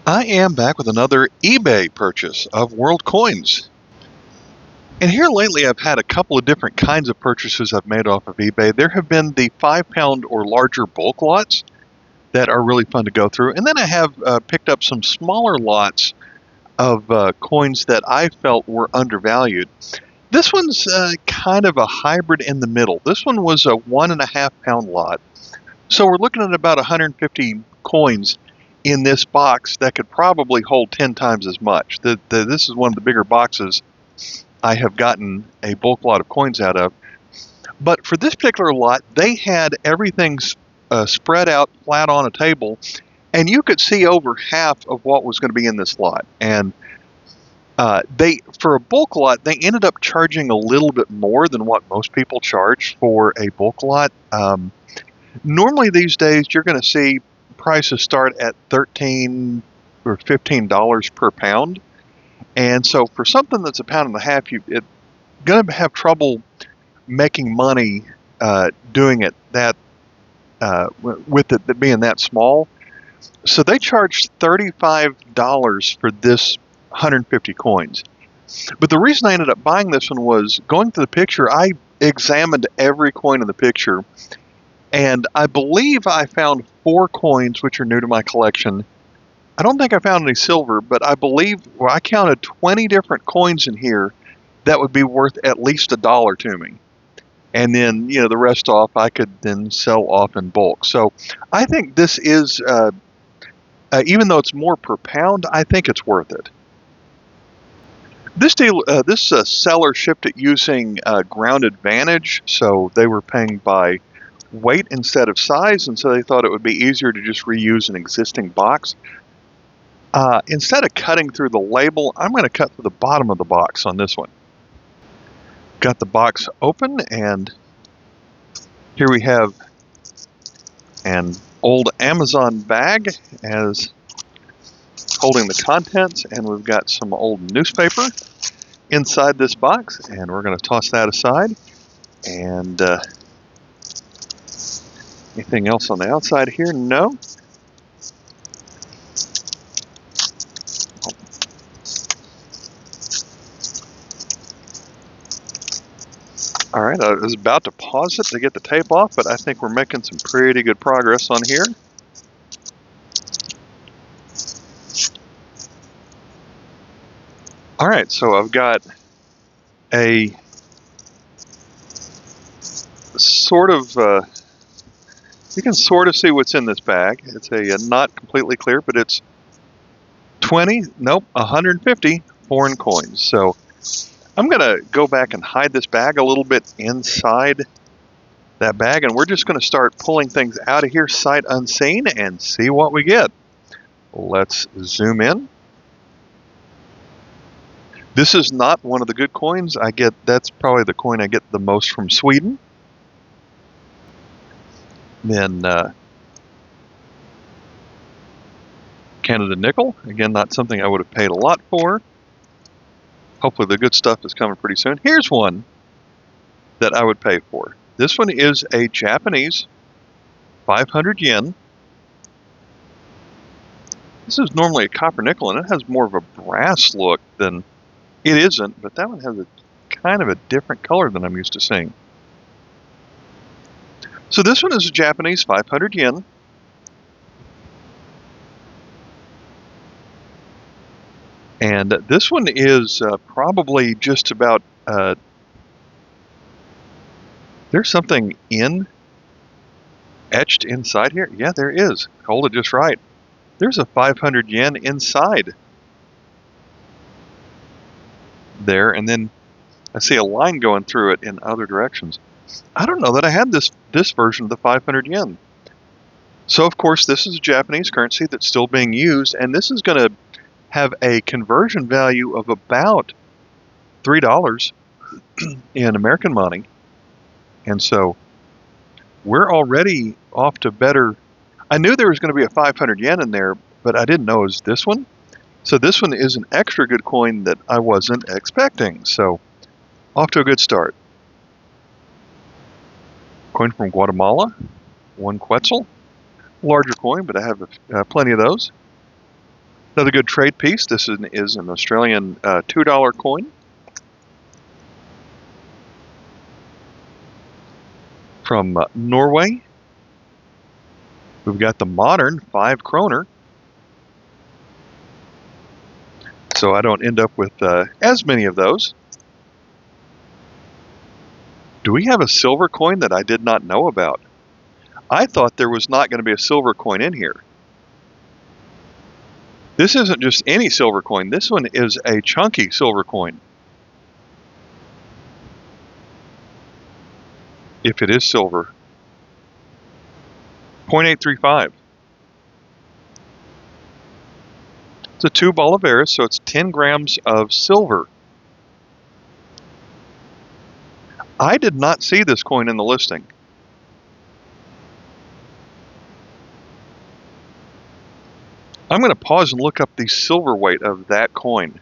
I am back with another eBay purchase of World Coins. And here lately, I've had a couple of different kinds of purchases I've made off of eBay. There have been the 5 pound or larger bulk lots that are really fun to go through. And then I have picked up some smaller lots of coins that I felt were undervalued. This one's kind of a hybrid in the middle. This one was a 1.5 pound lot. So we're looking at about 150 coins in this box that could probably hold 10 times as much. This is one of the bigger boxes I have gotten a bulk lot of coins out of. But for this particular lot, they had everything spread out flat on a table, and you could see over half of what was going to be in this lot. And for a bulk lot, they ended up charging a little bit more than what most people charge for a bulk lot. Normally these days, you're going to see prices start at $13 or $15 per pound. And so for something that's a pound and a half, you're going to have trouble making money doing it with it being that small. So they charged $35 for this 150 coins. But the reason I ended up buying this one was going through the picture, I examined every coin in the picture, and I believe I found 4 coins which are new to my collection. I don't think I found any silver, but I believe I counted 20 different coins in here that would be worth at least $1 to me. And then, the rest off I could then sell off in bulk. So I think this is, even though it's more per pound, I think it's worth it. This seller shipped it using Ground Advantage, so they were paying by weight instead of size, and so they thought it would be easier to just reuse an existing box. Instead of cutting through the label, I'm going to cut through the bottom of the box on this one. Got the box open, and here we have an old Amazon bag as holding the contents, and we've got some old newspaper inside this box, and we're going to toss that aside. And anything else on the outside here? No. All right, I was about to pause it to get the tape off, but I think we're making some pretty good progress on here. All right, so I've got a sort of, you can sort of see what's in this bag. It's not completely clear, but it's 150 foreign coins. So I'm going to go back and hide this bag a little bit inside that bag, and we're just going to start pulling things out of here sight unseen and see what we get. Let's zoom in. This is not one of the good coins I get. That's probably the coin I get the most from Sweden. Then Canada nickel. Again, not something I would have paid a lot for. Hopefully the good stuff is coming pretty soon. Here's one that I would pay for. This one is a Japanese 500 yen. This is normally a copper nickel, and it has more of a brass look than it isn't, but that one has a kind of a different color than I'm used to seeing. So this one is a Japanese 500 yen. And this one is probably just about, there's something etched inside here. Yeah, there is. Hold it just right. There's a 500 yen inside there, and then I see a line going through it in other directions. I don't know that I had this version of the 500 yen. So, of course, this is a Japanese currency that's still being used, and this is going to have a conversion value of about $3 in American money. And so we're already off to better. I knew there was going to be a 500 yen in there, but I didn't know it was this one. So this one is an extra good coin that I wasn't expecting. So off to a good start. Coin from Guatemala, 1 quetzal. Larger coin, but I have plenty of those. Another good trade piece. This is an Australian $2 coin from Norway. We've got the modern 5 kroner. So I don't end up with as many of those. Do we have a silver coin that I did not know about? I thought there was not going to be a silver coin in here. This isn't just any silver coin. This one is a chunky silver coin. If it is silver. 0.835. It's a 2 bolivares, so it's 10 grams of silver. I did not see this coin in the listing. I'm going to pause and look up the silver weight of that coin.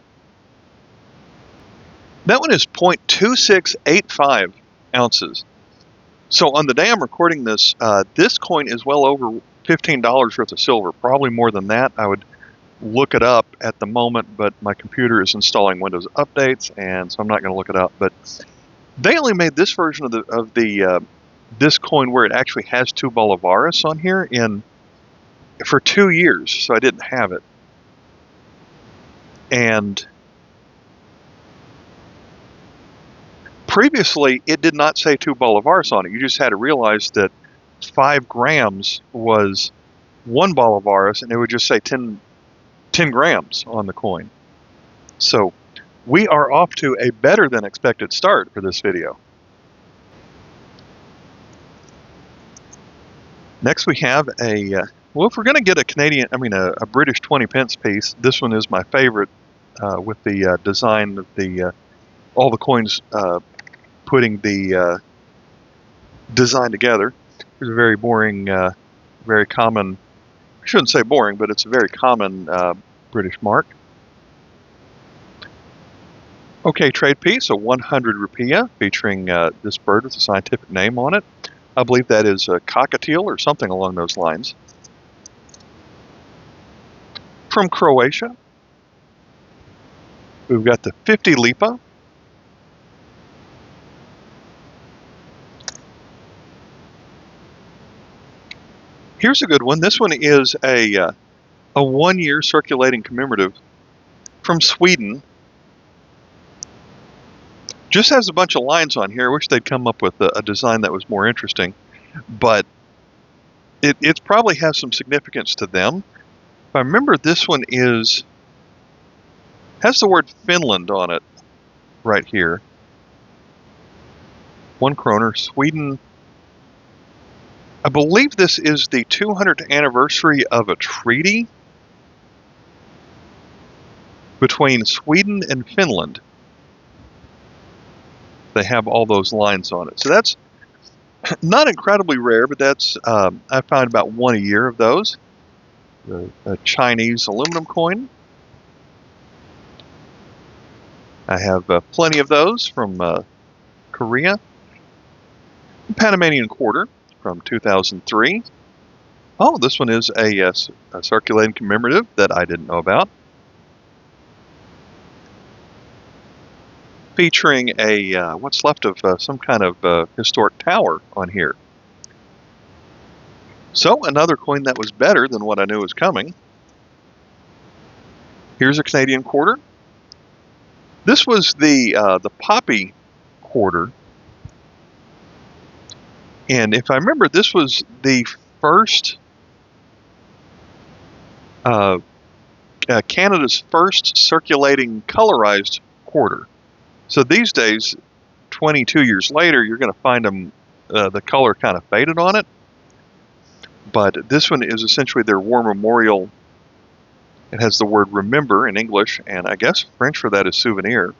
That one is 0.2685 ounces. So on the day I'm recording this, this coin is well over $15 worth of silver, probably more than that. I would look it up at the moment, but my computer is installing Windows updates, and so I'm not going to look it up. But they only made this version of this coin where it actually has 2 bolivares on here for 2 years, so I didn't have it. And previously, it did not say 2 bolivares on it. You just had to realize that 5 grams was 1 bolivares, and it would just say 10 grams on the coin. So we are off to a better than expected start for this video. Next we have well, if we're going to get a British 20 pence piece, this one is my favorite with the design of all the coins putting the design together. It's a very boring, very common, I shouldn't say boring, but it's a very common British mark. Okay, trade piece, a 100 rupiah featuring this bird with a scientific name on it. I believe that is a cockatiel or something along those lines. From Croatia, we've got the 50 lipa. Here's a good one. This one is a 1-year circulating commemorative from Sweden. Just has a bunch of lines on here. I wish they'd come up with a design that was more interesting, but it probably has some significance to them. If I remember, this one has the word Finland on it right here. 1 kroner, Sweden. I believe this is the 200th anniversary of a treaty between Sweden and Finland. They have all those lines on it. So that's not incredibly rare, but that's I find about 1 a year of those. A Chinese aluminum coin. I have plenty of those from Korea. Panamanian quarter from 2003. Oh, this one is a circulating commemorative that I didn't know about. Featuring what's left of some kind of historic tower on here. So another coin that was better than what I knew was coming. Here's a Canadian quarter. This was the poppy quarter. And if I remember, this was the first, Canada's first circulating colorized quarter. So these days, 22 years later, you're going to find them, the color kind of faded on it. But this one is essentially their war memorial. It has the word remember in English, and I guess French for that is souvenir.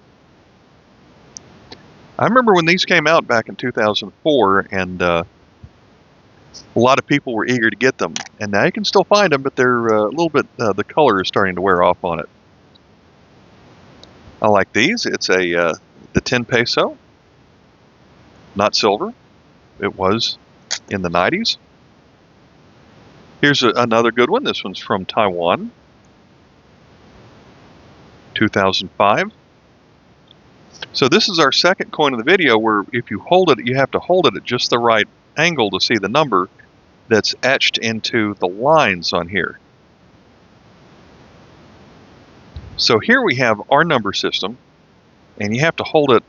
I remember when these came out back in 2004, and a lot of people were eager to get them. And now you can still find them, but they're a little bit, the color is starting to wear off on it. I like these. It's the 10 peso, not silver. It was in the 90s. Here's another good one. This one's from Taiwan. 2005. So this is our second coin of the video where if you hold it, you have to hold it at just the right angle to see the number that's etched into the lines on here. So here we have our number system, and you have to hold it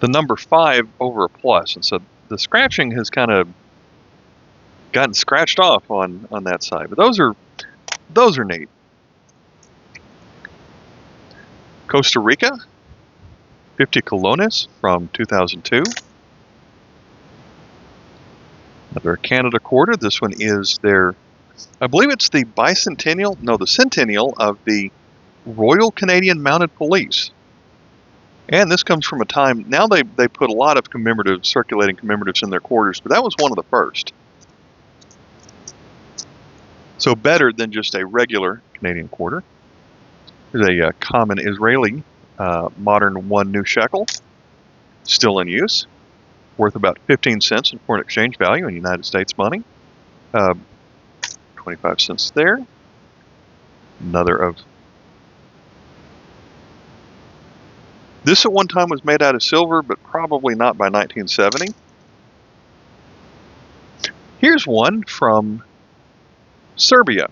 the number 5 over a plus, and so the scratching has kind of gotten scratched off on that side, but those are neat. Costa Rica, 50 colones from 2002. Another Canada quarter. This one is their, I believe it's the the centennial of the Royal Canadian Mounted Police. And this comes from a time, now they put a lot of circulating commemoratives in their quarters, but that was one of the first. So better than just a regular Canadian quarter. Here's a common Israeli modern 1 new shekel, still in use, worth about 15 cents in foreign exchange value in United States money. 25 cents there. Another of this at one time was made out of silver, but probably not by 1970. Here's one from Serbia,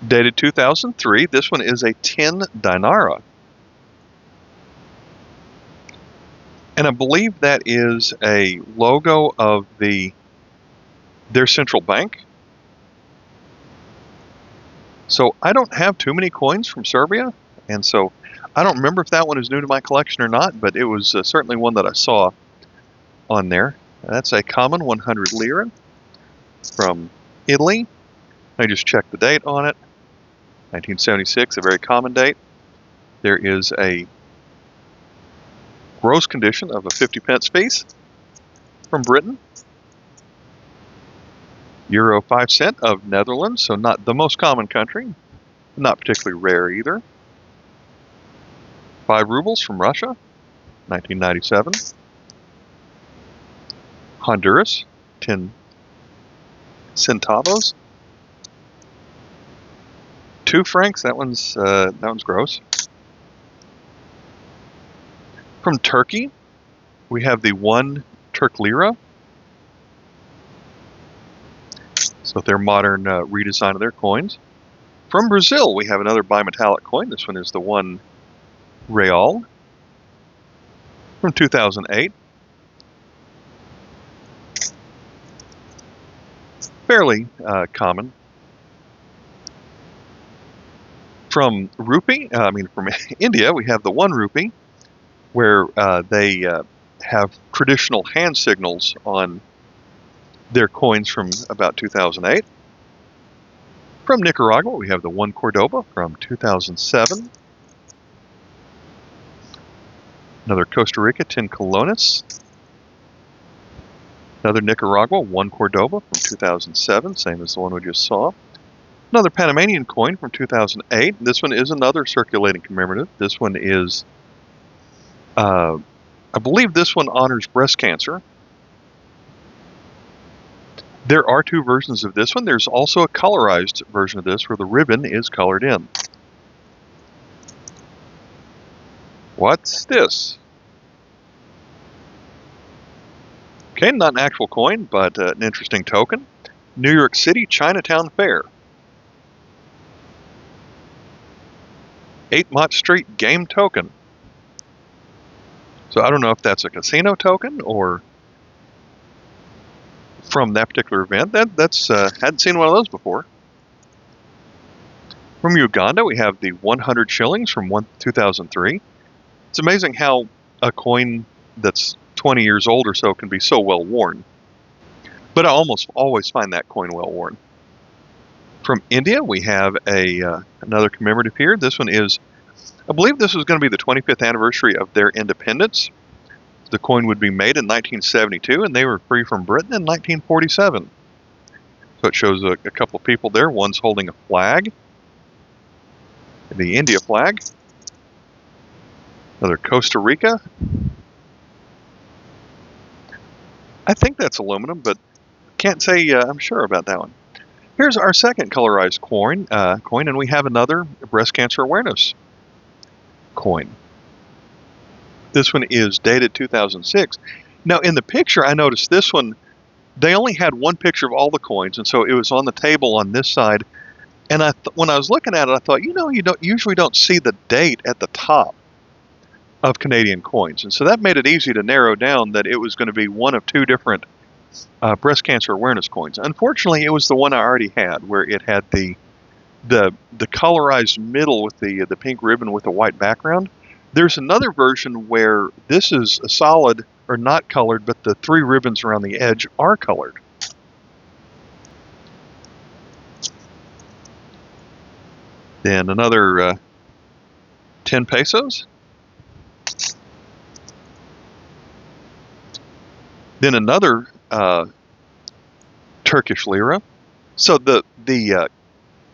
dated 2003. This one is a 10 dinara. And I believe that is a logo of their central bank. So I don't have too many coins from Serbia, and so I don't remember if that one is new to my collection or not, but it was certainly one that I saw on there. That's a common 100 lira from Italy. I just checked the date on it. 1976, a very common date. There is a gross condition of a 50 pence piece from Britain. Euro 5 cent of Netherlands, so not the most common country, not particularly rare either. 5 rubles from Russia, 1997. Honduras, 10 centavos. 2 francs, that one's gross. From Turkey, we have the 1 Turk lira. So their modern redesign of their coins. From Brazil, we have another bimetallic coin. This one is the 1 real from 2008. Fairly common. From from India, we have the 1 rupee, where they have traditional hand signals on their coins from about 2008. From Nicaragua, we have the 1 Cordoba from 2007. Another Costa Rica, 10 colones. Another Nicaragua, 1 Cordoba from 2007, same as the one we just saw. Another Panamanian coin from 2008. This one is another circulating commemorative. This one is, I believe this one honors breast cancer. There are 2 versions of this one. There's also a colorized version of this where the ribbon is colored in. What's this? Okay, not an actual coin, but an interesting token. New York City Chinatown Fair. 8 Mott Street game token. So I don't know if that's a casino token or from that particular event. That's hadn't seen one of those before. From Uganda, we have the 100 shillings from 2003. It's amazing how a coin that's 20 years old or so can be so well worn. But I almost always find that coin well worn. From India, we have another commemorative here. This one is, I believe this is going to be the 25th anniversary of their independence. The coin would be made in 1972, and they were free from Britain in 1947. So it shows a couple of people there. One's holding a flag, the India flag. Another Costa Rica. I think that's aluminum, but can't say I'm sure about that one. Here's our second colorized coin, and we have another breast cancer awareness coin. This one is dated 2006. Now, in the picture, I noticed this one, they only had one picture of all the coins, and so it was on the table on this side. And when I was looking at it, I thought, you usually don't see the date at the top of Canadian coins, and so that made it easy to narrow down that it was going to be one of two different breast cancer awareness coins. Unfortunately, it was the one I already had, where it had the colorized middle with the pink ribbon with the white background. There's another version where this is a solid or not colored, but the three ribbons around the edge are colored. Then another 10 pesos. Then another Turkish lira. So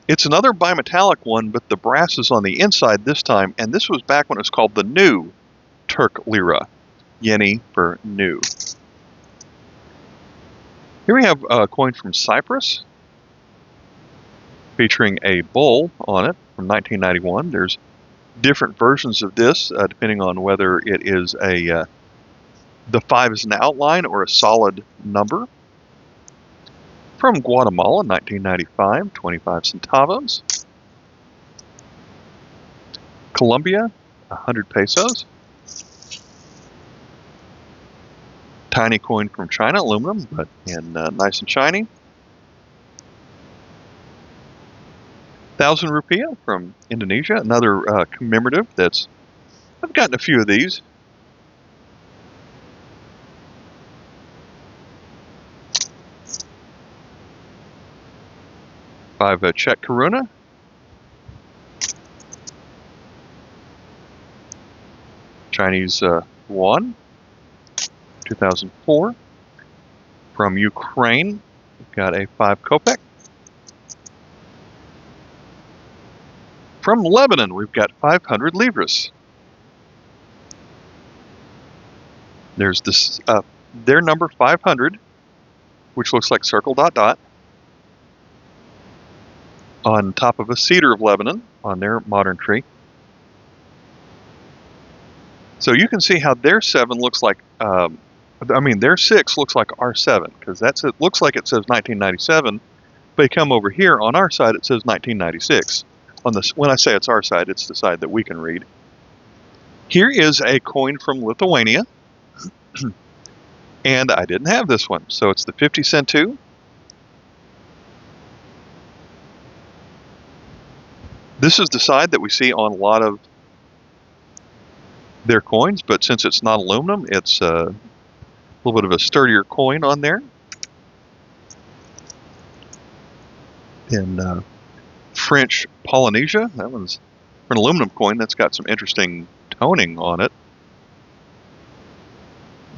it's another bimetallic one, but the brass is on the inside this time, and this was back when it was called the new Turk lira. Yeni for new. Here we have a coin from Cyprus featuring a bull on it from 1991. There's different versions of this depending on whether it is the 5 is an outline or a solid number. From Guatemala, 1995, 25 centavos. Colombia, 100 pesos. Tiny coin from China, aluminum, but nice and shiny. 1,000 rupiah from Indonesia, another commemorative I've gotten a few of these. Five Czech koruna. Chinese yuan, 2004. From Ukraine, we've got a 5 kopek. From Lebanon, we've got 500 livres. There's this their number 500, which looks like circle ... on top of a cedar of Lebanon on their modern tree. So you can see how their 7 looks like, their 6 looks like our 7, because it looks like it says 1997, but you come over here on our side, it says 1996. When I say it's our side, it's the side that we can read. Here is a coin from Lithuania, and I didn't have this one, so it's the 50 centu. This is the side that we see on a lot of their coins, but since it's not aluminum, it's a little bit of a sturdier coin on there. In French Polynesia, that one's for an aluminum coin that's got some interesting toning on it.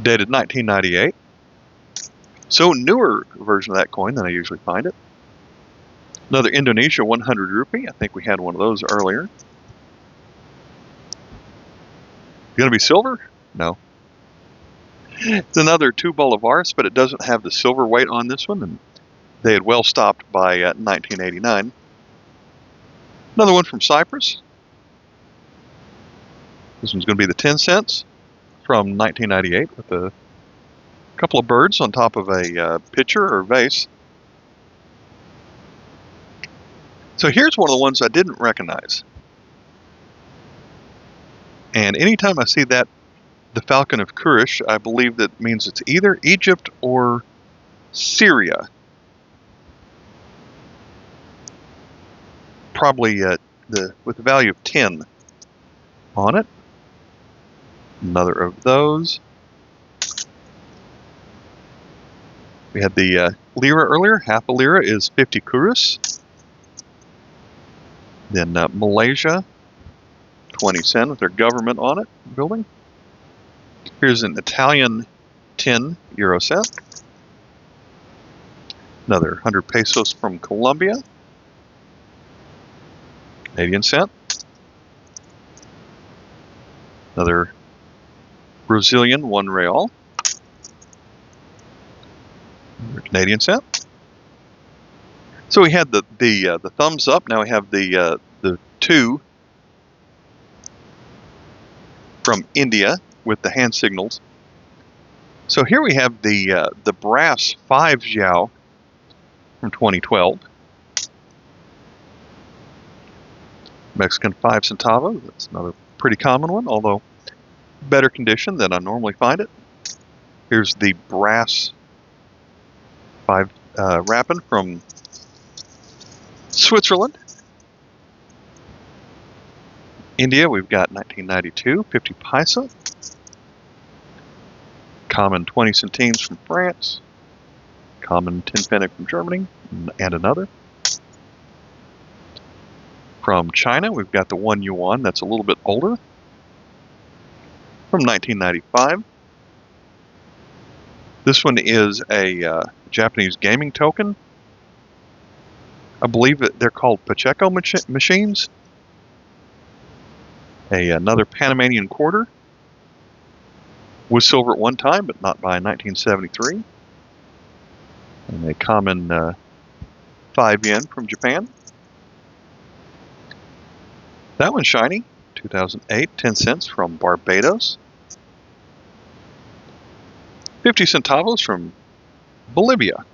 Dated 1998. So newer version of that coin than I usually find it. Another Indonesia 100 rupee. I think we had one of those earlier. Going to be silver? No. It's another 2 bolivars, but it doesn't have the silver weight on this one, and they had well stopped by 1989. Another one from Cyprus. This one's going to be the 10 cents from 1998 with a couple of birds on top of a pitcher or vase. So here's one of the ones I didn't recognize. And anytime I see that, the Falcon of Kurish, I believe that means it's either Egypt or Syria. Probably with the value of 10 on it. Another of those. We had the lira earlier. Half a lira is 50 kurus. Then Malaysia, 20 cent with their government on it, building. Here's an Italian 10 euro cent. Another 100 pesos from Colombia. Canadian cent. Another Brazilian 1 real. Another Canadian cent. So we had the thumbs up. Now we have the 2 from India with the hand signals. So here we have the brass 5 Xiao from 2012. Mexican 5 centavo. That's another pretty common one, although better condition than I normally find it. Here's the brass 5 Rappen from Switzerland. India, we've got 1992 50 paisa. Common 20 centimes from France. Common 10 pfennig from Germany, and another. From China, we've got the 1 yuan, that's a little bit older, from 1995. This one is a Japanese gaming token. I believe that they're called Pacheco machines. Another Panamanian quarter. Was silver at one time, but not by 1973. And a common 5 yen from Japan. That one's shiny, 2008, 10 cents from Barbados. 50 centavos from Bolivia.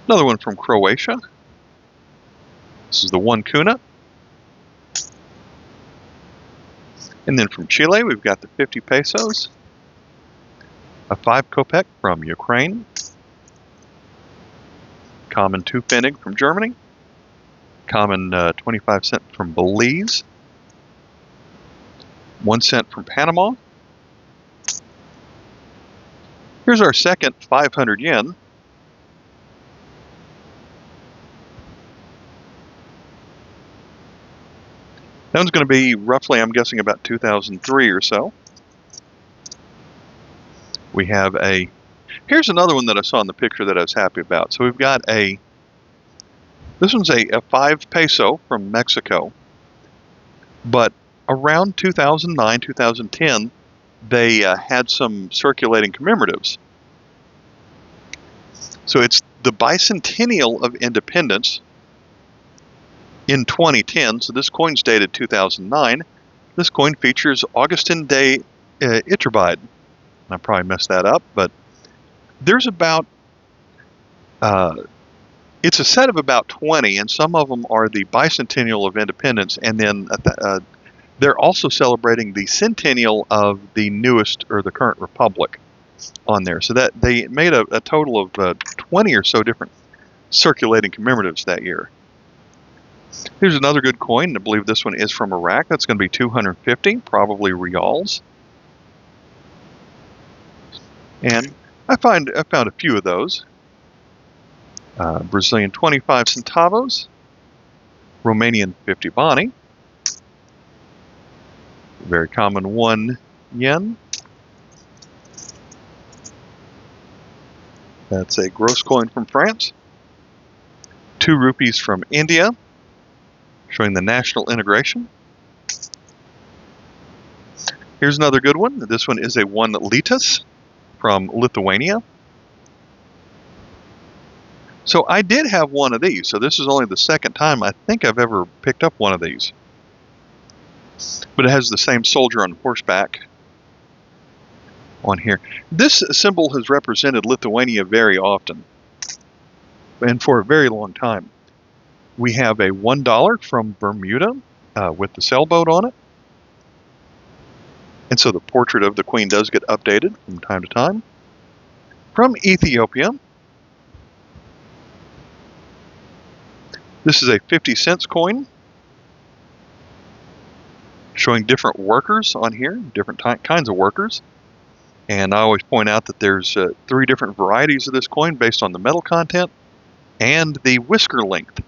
Another one from Croatia. This is the 1 kuna. And then from Chile, we've got the 50 pesos. A 5 kopek from Ukraine. Common 2 pfennig from Germany. Common 25 cent from Belize. 1 cent from Panama. Here's our second 500 yen. That one's going to be roughly, I'm guessing, about 2003 or so. We have here's another one that I saw in the picture that I was happy about. So we've got this one's a 5 peso from Mexico. But around 2009, 2010, they had some circulating commemoratives. So it's the bicentennial of independence in 2010. So this coin's dated 2009. This coin features Augustin de Iturbide. I probably messed that up, but there's about, it's a set of about 20, and some of them are the bicentennial of independence, and then they're also celebrating the centennial of the newest, or the current republic on there. So that they made a total of 20 or so different circulating commemoratives that year. Here's another good coin. I believe this one is from Iraq. That's going to be 250, probably reals. And I found a few of those. Brazilian 25 centavos. Romanian 50 bani. Very common 1 yen. That's a gross coin from France. 2 rupees from India, showing the national integration. Here's another good one. This one is a 1 litas from Lithuania. So I did have one of these. So this is only the second time I think I've ever picked up one of these. But it has the same soldier on horseback on here. This symbol has represented Lithuania very often, and for a very long time. We have a $1 from Bermuda with the sailboat on it. And so the portrait of the Queen does get updated from time to time. From Ethiopia, this is a 50 cents coin, showing different workers on here, different kinds of workers. And I always point out that there's 3 different varieties of this coin based on the metal content and the whisker length.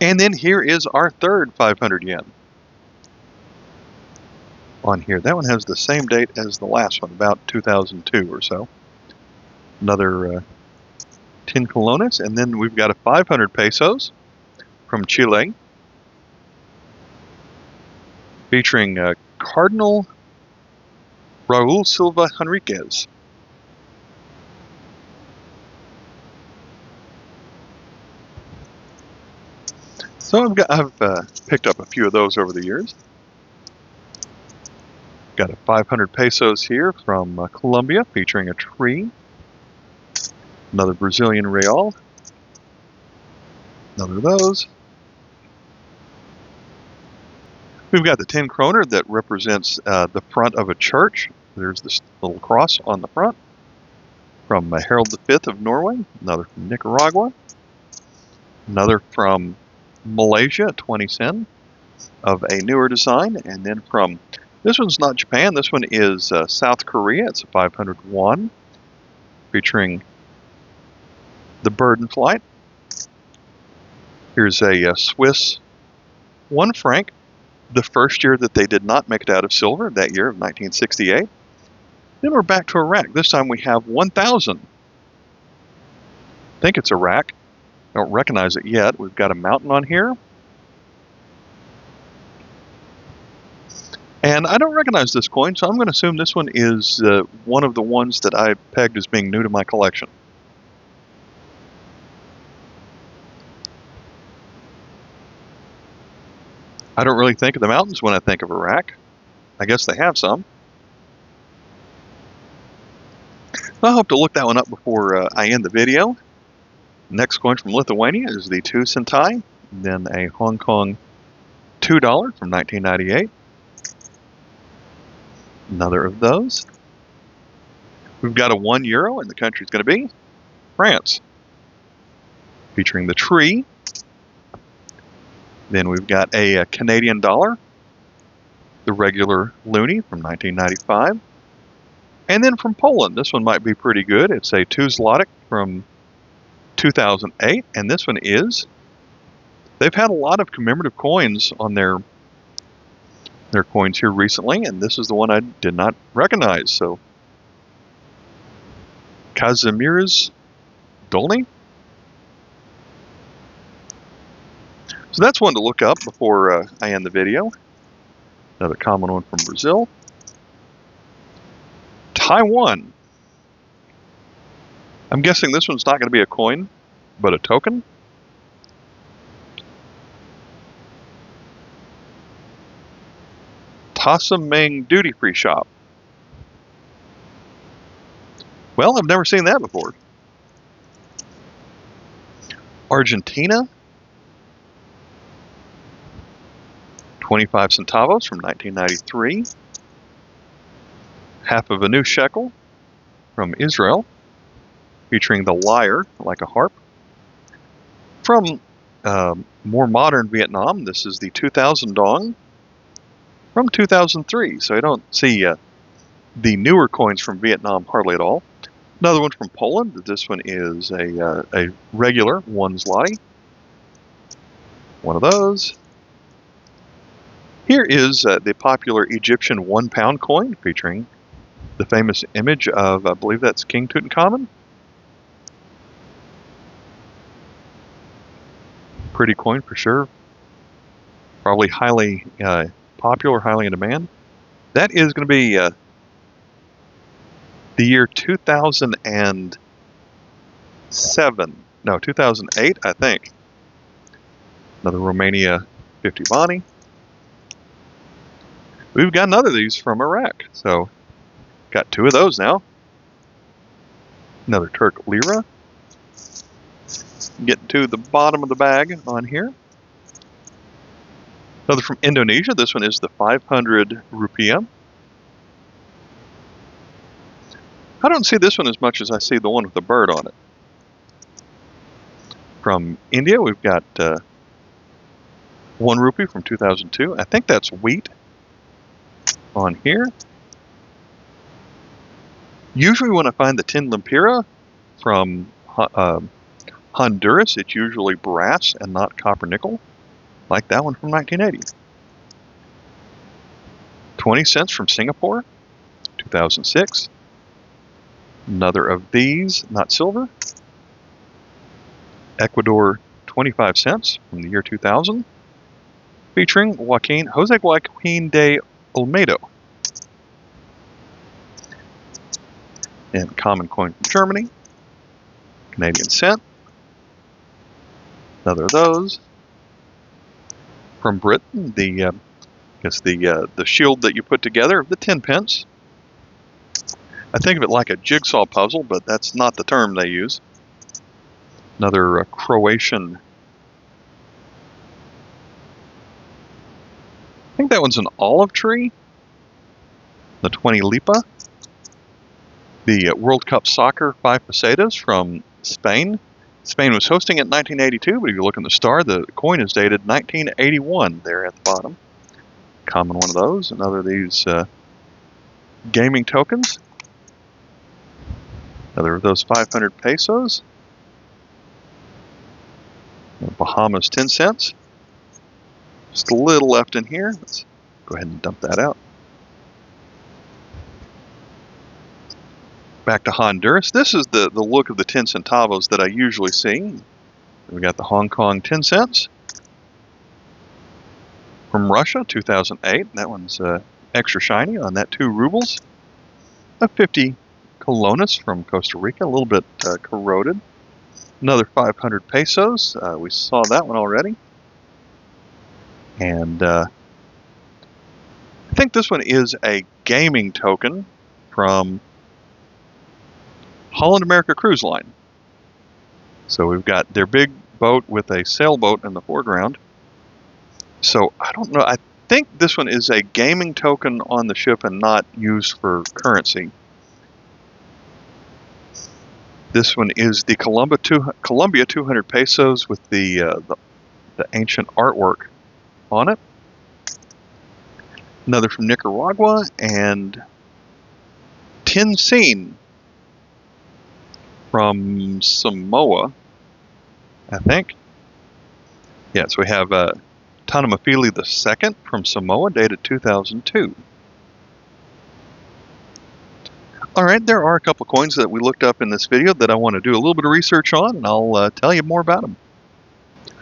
And then here is our third 500 yen on here. That one has the same date as the last one, about 2002 or so. Another 10 colones. And then we've got a 500 pesos from Chile, featuring Cardinal Raul Silva Henriquez. So I've picked up a few of those over the years. Got a 500 pesos here from Colombia featuring a tree. Another Brazilian real. Another of those. We've got the 10 kroner that represents the front of a church. There's this little cross on the front from Harold V of Norway. Another from Nicaragua. Another from Malaysia, 20 sen of a newer design. And then from, this one's not Japan, this one is South Korea. It's a 500 won featuring the bird in flight. Here's a Swiss 1 franc, the first year that they did not make it out of silver, that year of 1968. Then we're back to Iraq. This time we have 1,000. I think it's Iraq. I don't recognize it yet. We've got a mountain on here. And I don't recognize this coin, so I'm going to assume this one is one of the ones that I pegged as being new to my collection. I don't really think of the mountains when I think of Iraq. I guess they have some. I hope to look that one up before I end the video. Next coin from Lithuania is the 2 centai, then a Hong Kong $2 from 1998. Another of those. We've got a €1, and the country's going to be France, featuring the tree. Then we've got a Canadian dollar, the regular loonie from 1995. And then from Poland, this one might be pretty good. It's a 2 zloty from 2008, and this one is, they've had a lot of commemorative coins on their coins here recently, and this is the one I did not recognize. So Kazimierz Dolny. So that's one to look up before I end the video. Another common one from Brazil. Taiwan. I'm guessing this one's not going to be a coin, but a token. Tasmeng Duty Free Shop. Well, I've never seen that before. Argentina. 25 centavos from 1993. Half of a new shekel from Israel, featuring the lyre like a harp. From more modern Vietnam, this is the 2000 dong from 2003. So I don't see the newer coins from Vietnam hardly at all. Another one from Poland. This one is a regular 1 zloty. One of those. Here is the popular Egyptian £1 coin featuring the famous image of, I believe that's King Tutankhamun. Pretty coin for sure. Probably highly popular, highly in demand. That is going to be the year 2007. No, 2008, I think. Another Romania 50 bani. We've got another of these from Iraq, so got 2 of those now. Another Turk lira. Getting to the bottom of the bag on here. Another from Indonesia. This one is the 500 rupiah. I don't see this one as much as I see the one with the bird on it. From India, we've got 1 rupee from 2002. I think that's wheat on here. Usually when I find the tin lempira from Honduras, it's usually brass and not copper nickel, like that one from 1980. 20 cents from Singapore, 2006. Another of these, not silver. Ecuador, 25 cents from the year 2000, featuring Jose Joaquin de Olmedo. And common coin from Germany. Canadian cent. Another of those. From Britain, the shield that you put together, the 10 pence. I think of it like a jigsaw puzzle, but that's not the term they use. Another Croatian. I think that one's an olive tree. The 20 lipa. The World Cup Soccer 5 pesetas from Spain. Spain was hosting it in 1982, but if you look in the star, the coin is dated 1981 there at the bottom. Common one of those. Another of these gaming tokens. Another of those 500 pesos. Bahamas 10 cents. Just a little left in here. Let's go ahead and dump that out. Back to Honduras. This is the look of the 10 centavos that I usually see. We got the Hong Kong 10 cents. From Russia, 2008. That one's extra shiny on that 2 rubles. A 50 colones from Costa Rica, a little bit corroded. Another 500 pesos. We saw that one already. And I think this one is a gaming token from Holland America Cruise Line. So we've got their big boat with a sailboat in the foreground. So I don't know. I think this one is a gaming token on the ship and not used for currency. This one is the Colombia 200 pesos with the ancient artwork on it. Another from Nicaragua, and Tincine from Samoa, I think. Yes, we have Tanumafili II from Samoa, dated 2002. All right, there are a couple coins that we looked up in this video that I want to do a little bit of research on, and I'll tell you more about them. I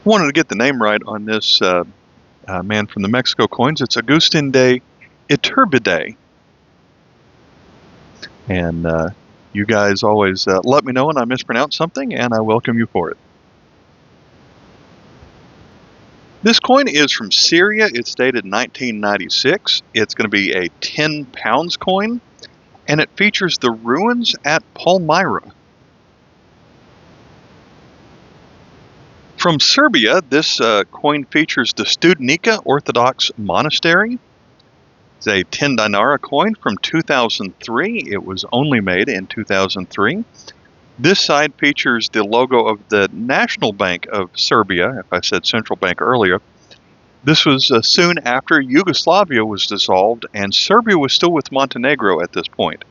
wanted to get the name right on this man from the Mexico coins. It's Agustin de Iturbide. And you guys always let me know when I mispronounce something, and I welcome you for it. This coin is from Syria. It's dated 1996. It's going to be a 10 pounds coin, and it features the ruins at Palmyra. From Serbia, this coin features the Studenica Orthodox Monastery. It's a 10 dinara coin from 2003. It was only made in 2003. This side features the logo of the National Bank of Serbia, if I said Central Bank earlier. This was soon after Yugoslavia was dissolved, and Serbia was still with Montenegro at this point.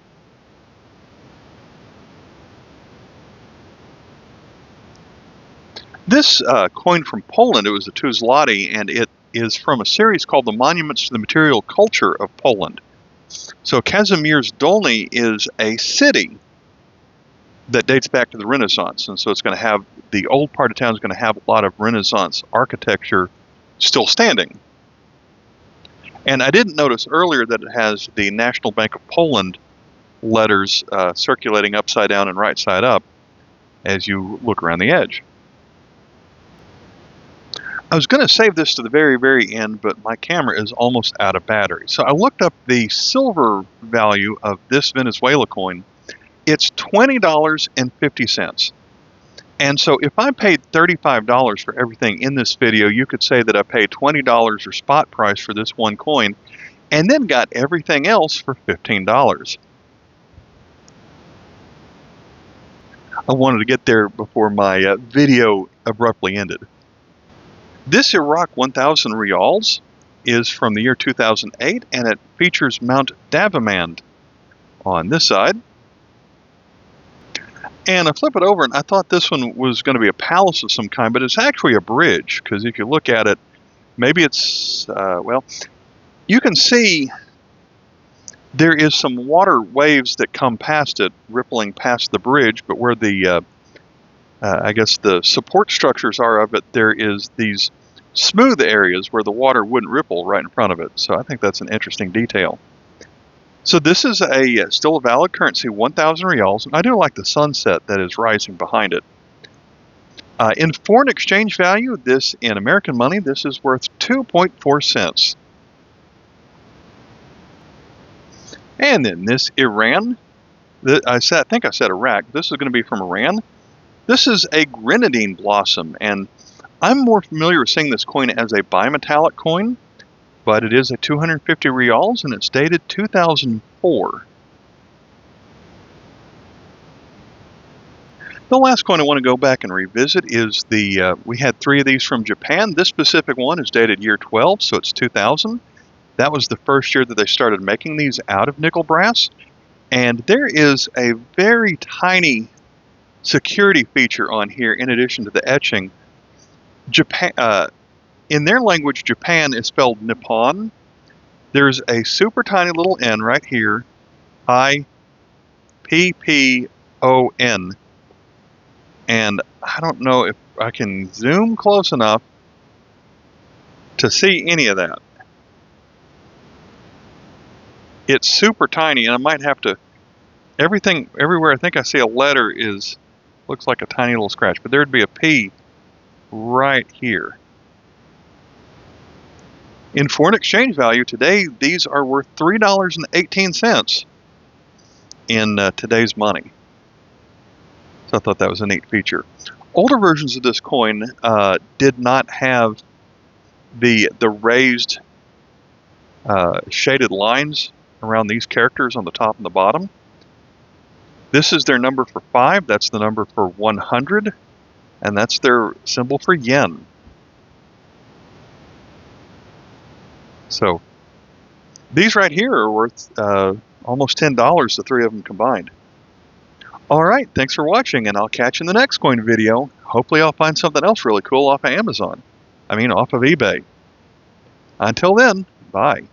This coin from Poland, it was a 2 zloty, and it is from a series called the Monuments to the Material Culture of Poland. So Kazimierz Dolny is a city that dates back to the Renaissance, and so it's going to have, the old part of town is going to have a lot of Renaissance architecture still standing. And I didn't notice earlier that it has the National Bank of Poland letters circulating upside down and right side up as you look around the edge. I was going to save this to the very, very end, but my camera is almost out of battery. So I looked up the silver value of this Venezuela coin. It's $20.50. And so if I paid $35 for everything in this video, you could say that I paid $20 or spot price for this one coin, and then got everything else for $15. I wanted to get there before my video abruptly ended. This Iraq 1000 Rials is from the year 2008, and it features Mount Davamand on this side. And I flip it over, and I thought this one was going to be a palace of some kind, but it's actually a bridge, because if you look at it, maybe it's, well, you can see there is some water waves that come past it, rippling past the bridge, but where the, I guess the support structures are of it, there is these smooth areas where the water wouldn't ripple right in front of it. So I think that's an interesting detail. So this is still a valid currency, 1,000 reals. And I do like the sunset that is rising behind it. In foreign exchange value, this in American money, this is worth 2.4 cents. And then this Iran, I think I said Iraq. This is going to be from Iran. This is a grenadine blossom, and I'm more familiar with seeing this coin as a bimetallic coin, but it is a 250 reals, and it's dated 2004. The last coin I want to go back and revisit is we had 3 of these from Japan. This specific one is dated year 12, so it's 2000. That was the first year that they started making these out of nickel brass. And there is a very tiny security feature on here in addition to the etching. Japan, in their language, Japan is spelled Nippon. There's a super tiny little N right here, I-P-P-O-N. And I don't know if I can zoom close enough to see any of that. It's super tiny, and I might have to, everywhere I think I see a letter looks like a tiny little scratch, but there'd be a P right here. In foreign exchange value today, these are worth $3.18 in today's money. So I thought that was a neat feature. Older versions of this coin did not have the raised shaded lines around these characters on the top and the bottom. This is their number for 5. That's the number for 100. And that's their symbol for yen. So these right here are worth almost $10, the 3 of them combined. All right, thanks for watching, and I'll catch you in the next coin video. Hopefully I'll find something else really cool off of Amazon. Off of eBay. Until then, bye.